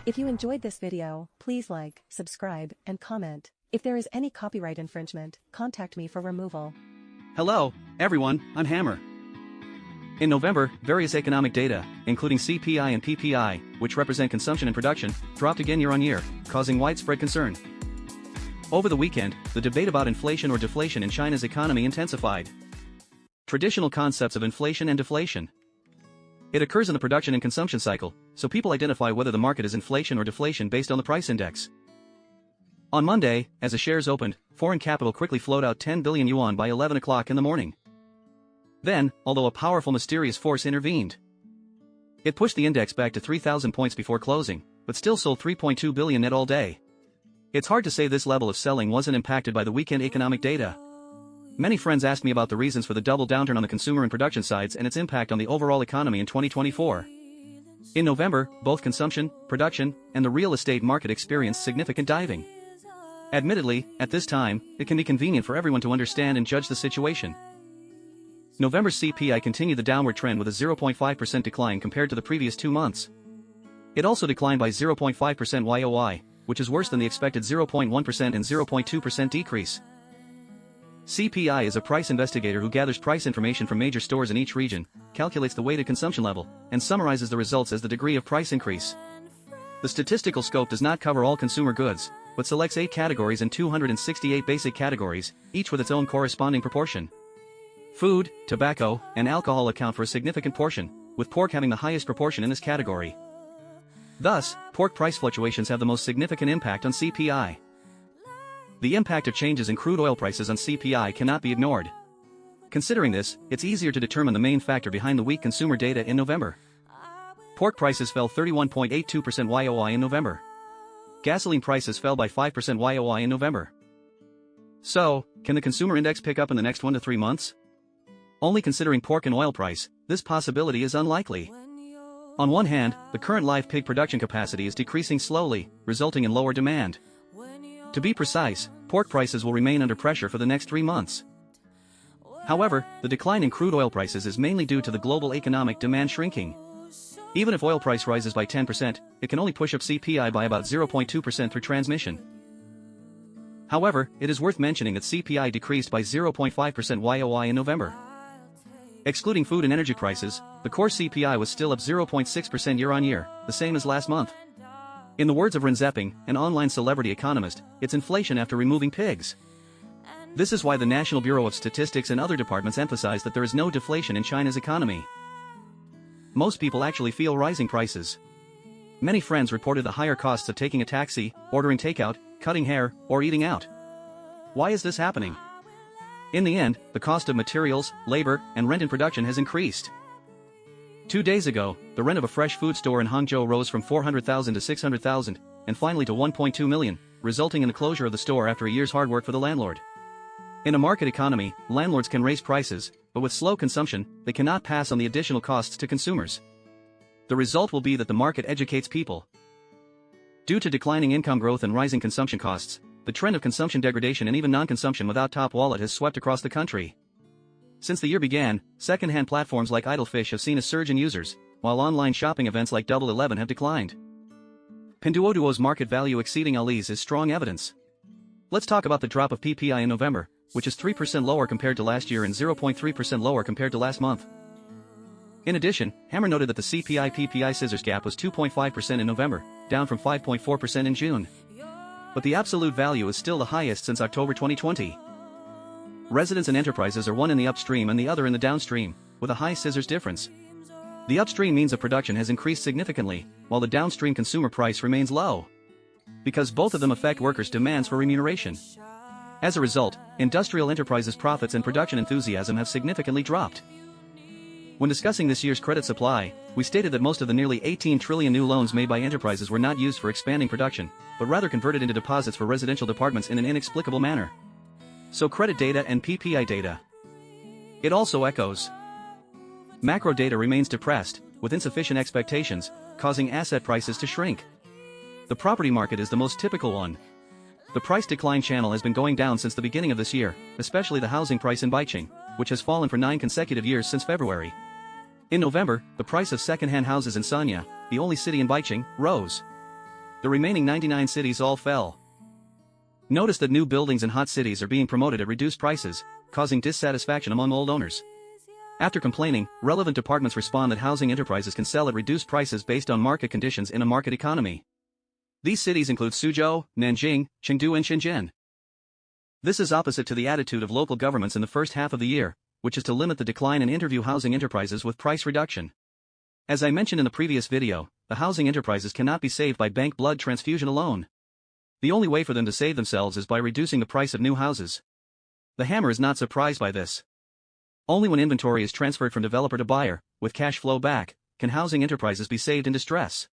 If you enjoyed this video, please like, subscribe, and comment. If there is any copyright infringement, contact me for removal. Hello, everyone, I'm Hammer. In November, various economic data, including CPI and PPI, which represent consumption and production, dropped again year-on-year, causing widespread concern. Over the weekend, the debate about inflation or deflation in China's economy intensified. Traditional concepts of inflation and deflation. It occurs in the production and consumption cycle, so people identify whether the market is inflation or deflation based on the price index. On Monday, as the shares opened, foreign capital quickly flowed out 10 billion yuan by 11 o'clock in the morning. Then, although a powerful mysterious force intervened, it pushed the index back to 3,000 points before closing, but still sold 3.2 billion net all day. It's hard to say this level of selling wasn't impacted by the weekend economic data. Many friends asked me about the reasons for the double downturn on the consumer and production sides and its impact on the overall economy in 2024. In November, both consumption, production, and the real estate market experienced significant diving. Admittedly, at this time, it can be convenient for everyone to understand and judge the situation. November's CPI continued the downward trend with a 0.5% decline compared to the previous 2 months. It also declined by 0.5% YoY, which is worse than the expected 0.1% and 0.2% decrease. CPI is a price investigator who gathers price information from major stores in each region, calculates the weighted consumption level, and summarizes the results as the degree of price increase. The statistical scope does not cover all consumer goods, but selects 8 categories and 268 basic categories, each with its own corresponding proportion. Food, tobacco, and alcohol account for a significant portion, with pork having the highest proportion in this category. Thus, pork price fluctuations have the most significant impact on CPI. The impact of changes in crude oil prices on CPI cannot be ignored. Considering this, it's easier to determine the main factor behind the weak consumer data in November. Pork prices fell 31.82% YoY in November. Gasoline prices fell by 5% YoY in November. So, can the consumer index pick up in the next 1 to 3 months? Only considering pork and oil price, this possibility is unlikely. On one hand, the current live pig production capacity is decreasing slowly, resulting in lower demand. To be precise, pork prices will remain under pressure for the next 3 months. However, the decline in crude oil prices is mainly due to the global economic demand shrinking. Even if oil price rises by 10%, it can only push up CPI by about 0.2% through transmission. However, it is worth mentioning that CPI decreased by 0.5% YoY in November. Excluding food and energy prices, the core CPI was still up 0.6% year-on-year, the same as last month. In the words of Ren Zeping, an online celebrity economist, it's inflation after removing pigs. This is why the National Bureau of Statistics and other departments emphasize that there is no deflation in China's economy. Most people actually feel rising prices. Many friends reported the higher costs of taking a taxi, ordering takeout, cutting hair, or eating out. Why is this happening? In the end, the cost of materials, labor, and rent in production has increased. 2 days ago, the rent of a fresh food store in Hangzhou rose from 400,000 to 600,000, and finally to 1.2 million, resulting in the closure of the store after a year's hard work for the landlord. In a market economy, landlords can raise prices, but with slow consumption, they cannot pass on the additional costs to consumers. The result will be that the market educates people. Due to declining income growth and rising consumption costs, the trend of consumption degradation and even non-consumption without top wallet has swept across the country. Since the year began, second-hand platforms like Idlefish have seen a surge in users, while online shopping events like Double 11 have declined. Pinduoduo's market value exceeding Ali's is strong evidence. Let's talk about the drop of PPI in November, which is 3% lower compared to last year and 0.3% lower compared to last month. In addition, Hammer noted that the CPI-PPI scissors gap was 2.5% in November, down from 5.4% in June. But the absolute value is still the highest since October 2020. Residents and enterprises are one in the upstream and the other in the downstream, with a high scissors difference. The upstream means of production has increased significantly, while the downstream consumer price remains low. Because both of them affect workers' demands for remuneration. As a result, industrial enterprises' profits and production enthusiasm have significantly dropped. When discussing this year's credit supply, we stated that most of the nearly 18 trillion new loans made by enterprises were not used for expanding production, but rather converted into deposits for residential departments in an inexplicable manner. So credit data and PPI data. It also echoes. Macro data remains depressed, with insufficient expectations, causing asset prices to shrink. The property market is the most typical one. The price decline channel has been going down since the beginning of this year, especially the housing price in Baiqing, which has fallen for 9 consecutive years since February. In November, the price of second-hand houses in Sanya, the only city in Baiqing, rose. The remaining 99 cities all fell. Notice that new buildings in hot cities are being promoted at reduced prices, causing dissatisfaction among old owners. After complaining, relevant departments respond that housing enterprises can sell at reduced prices based on market conditions in a market economy. These cities include Suzhou, Nanjing, Chengdu and Shenzhen. This is opposite to the attitude of local governments in the first half of the year, which is to limit the decline and interview housing enterprises with price reduction. As I mentioned in the previous video, the housing enterprises cannot be saved by bank blood transfusion alone. The only way for them to save themselves is by reducing the price of new houses. The hammer is not surprised by this. Only when inventory is transferred from developer to buyer, with cash flow back, can housing enterprises be saved in distress.